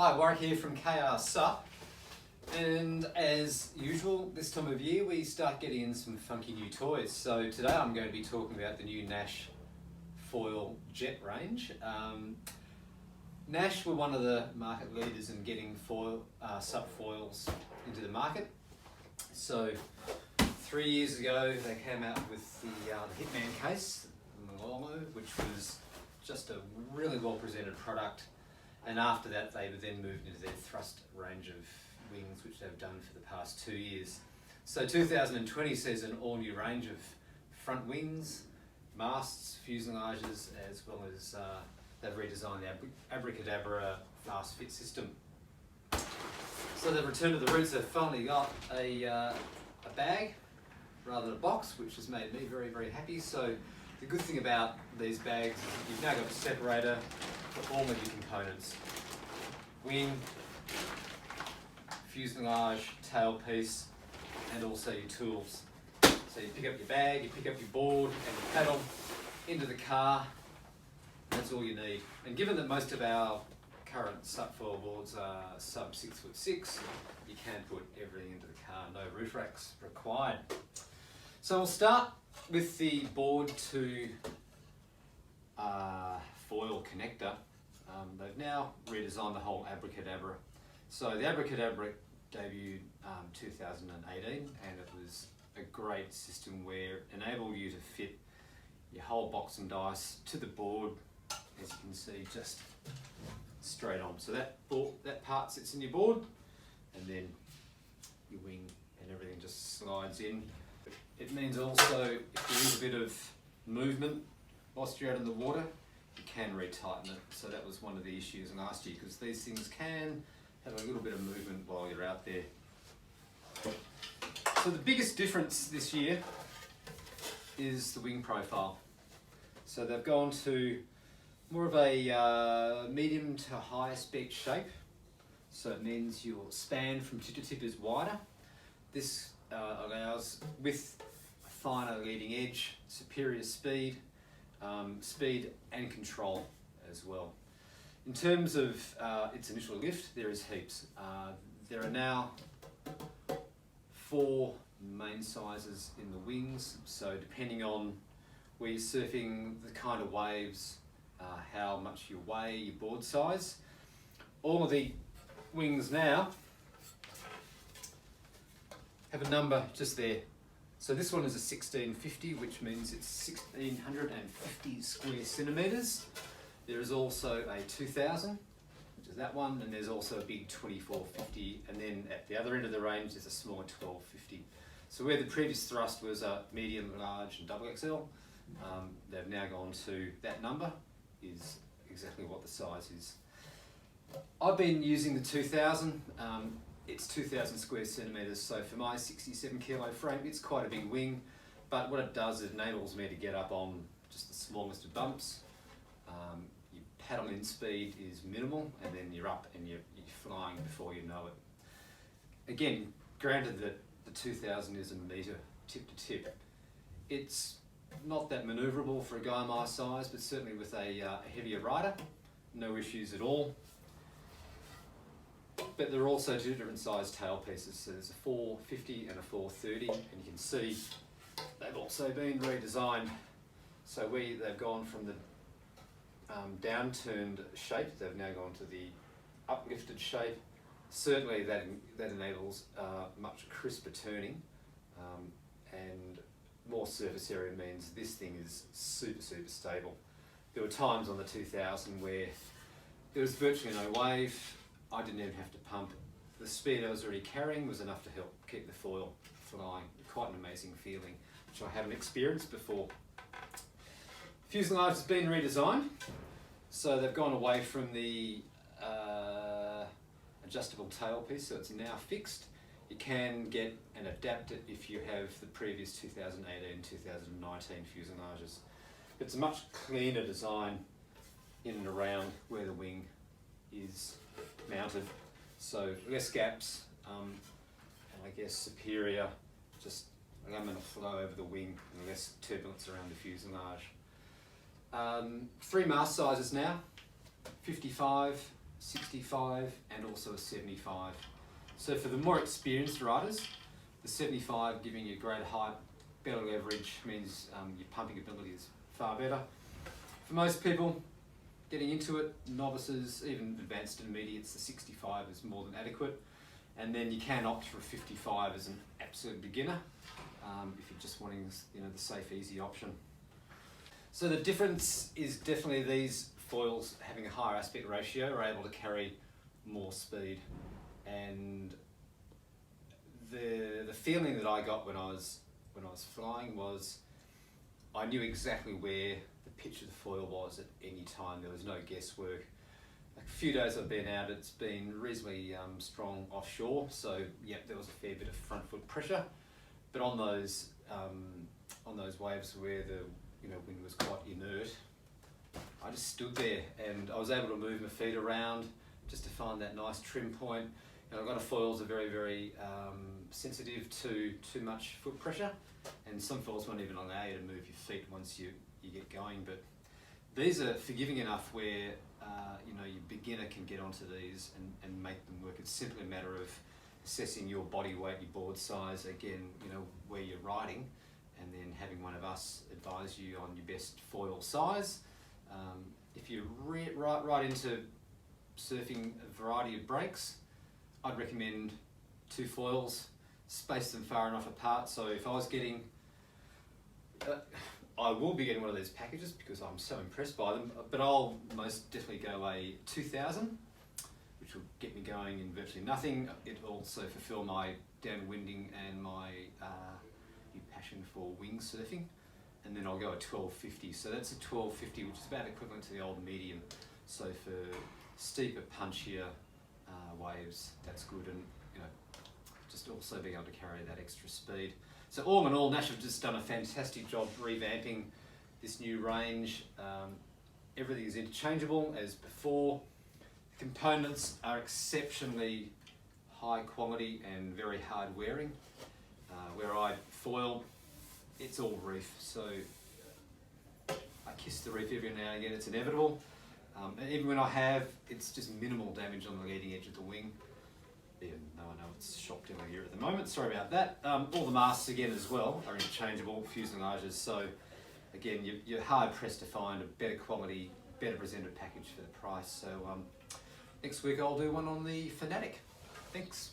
Hi, Warwick here from KR SUP, and as usual this time of year we start getting in some funky new toys. So today I'm going to be talking about the new Naish Foil Jet range. Naish were one of the market leaders in getting SUP foils into the market. So 3 years ago they came out with the Hitman case, which was just a really well presented product. And after that, they then moved into their thrust range of wings, which they've done for the past 2 years. So 2020 sees an all-new range of front wings, masts, fuselages, as well as they've redesigned the Abracadabra fast fit system. So they've returned to the roots. They've finally got a bag rather than a box, which has made me very, very happy. So the good thing about these bags is that you've now got a separator for all of your components: wing, fuselage, tailpiece, and also your tools. So you pick up your bag, you pick up your board and your paddle into the car. That's all you need. And given that most of our current SUP foil boards are sub 6'6", you can put everything into the car, no roof racks required. So we'll start with the board to foil connector. They've now redesigned the whole Abracadabra. So the Abracadabra debuted 2018, and it was a great system where it enabled you to fit your whole box and dice to the board, as you can see, just straight on. So that part sits in your board, and then your wing and everything just slides in. It means also if there is a bit of movement whilst you're out in the water, you can retighten it. So that was one of the issues last year, because these things can have a little bit of movement while you're out there. So the biggest difference this year is the wing profile. So they've gone to more of a medium to high aspect shape. So it means your span from tip to tip is wider. This allows, with a finer leading edge, superior speed and control as well. In terms of its initial lift, there is heaps. There are now 4 main sizes in the wings, so depending on where you're surfing, the kind of waves, how much you weigh, your board size. All of the wings now have a number just there. So this one is a 1650, which means it's 1650 square centimetres. There is also a 2000, which is that one, and there's also a big 2450, and then at the other end of the range there's a smaller 1250. So where the previous thrust was a medium, large and double XL, they've now gone to that number, is exactly what the size is. I've been using the 2000. It's 2000 square centimetres, so for my 67 kilo frame, it's quite a big wing, but what it does, it enables me to get up on just the smallest of bumps. Your paddle in speed is minimal, and then you're up and you're flying before you know it. Again, granted that the 2000 is a metre tip to tip, it's not that manoeuvrable for a guy my size, but certainly with a heavier rider, no issues at all. But there are also 2 different size tailpieces. So there's a 450 and a 430, and you can see they've also been redesigned. So where they've gone from the downturned shape, they've now gone to the uplifted shape. Certainly that enables much crisper turning, and more surface area means this thing is super, super stable. There were times on the 2000 where there was virtually no wave. I didn't even have to pump. The speed I was already carrying was enough to help keep the foil flying. Quite an amazing feeling, which I haven't experienced before. Fuselage has been redesigned. So they've gone away from the adjustable tailpiece, so it's now fixed. You can get and adapt it if you have the previous 2018 2019 fuselages. It's a much cleaner design in and around where the wing is mounted, so less gaps, and I guess superior just laminar flow over the wing and less turbulence around the fuselage. 3 mast sizes now: 55, 65 and also a 75. So for the more experienced riders, the 75 giving you greater height, better leverage, means your pumping ability is far better. For most people getting into it, novices, even advanced intermediates, the 65 is more than adequate. And then you can opt for a 55 as an absolute beginner, if you're just wanting, you know, the safe, easy option. So the difference is definitely these foils having a higher aspect ratio are able to carry more speed. And the feeling that I got when I was flying was I knew exactly where the pitch of the foil was at any time. There was no guesswork. Like a few days I've been out, it's been reasonably strong offshore, so yep, there was a fair bit of front foot pressure. But on those waves where the wind was quite inert, I just stood there and I was able to move my feet around just to find that nice trim point. A lot of foils are very, very sensitive to too much foot pressure, and some foils won't even allow you to move your feet once you get going. But these are forgiving enough where your beginner can get onto these and make them work. It's simply a matter of assessing your body weight, your board size, again, where you're riding, and then having one of us advise you on your best foil size. If you're right into surfing a variety of breaks, I'd recommend 2 foils, space them far enough apart. So if I was getting, I will be getting one of these packages because I'm so impressed by them, but I'll most definitely go a 2000, which will get me going in virtually nothing. It'll also fulfill my downwinding and my new passion for wing surfing. And then I'll go a 1250. So that's a 1250, which is about equivalent to the old medium. So for steeper, punchier waves, that's good, and just also being able to carry that extra speed. So all in all, Naish have just done a fantastic job revamping this new range. Everything is interchangeable as before. The components are exceptionally high quality and very hard wearing. Where I foil, it's all reef, so I kiss the reef every now and again, it's inevitable. And even when I have, it's just minimal damage on the leading edge of the wing. Even though I know it's shock down here at the moment, sorry about that. All the masts again as well are interchangeable fuselages, so again, you're hard pressed to find a better quality, better presented package for the price. So next week I'll do one on the Fanatic. Thanks.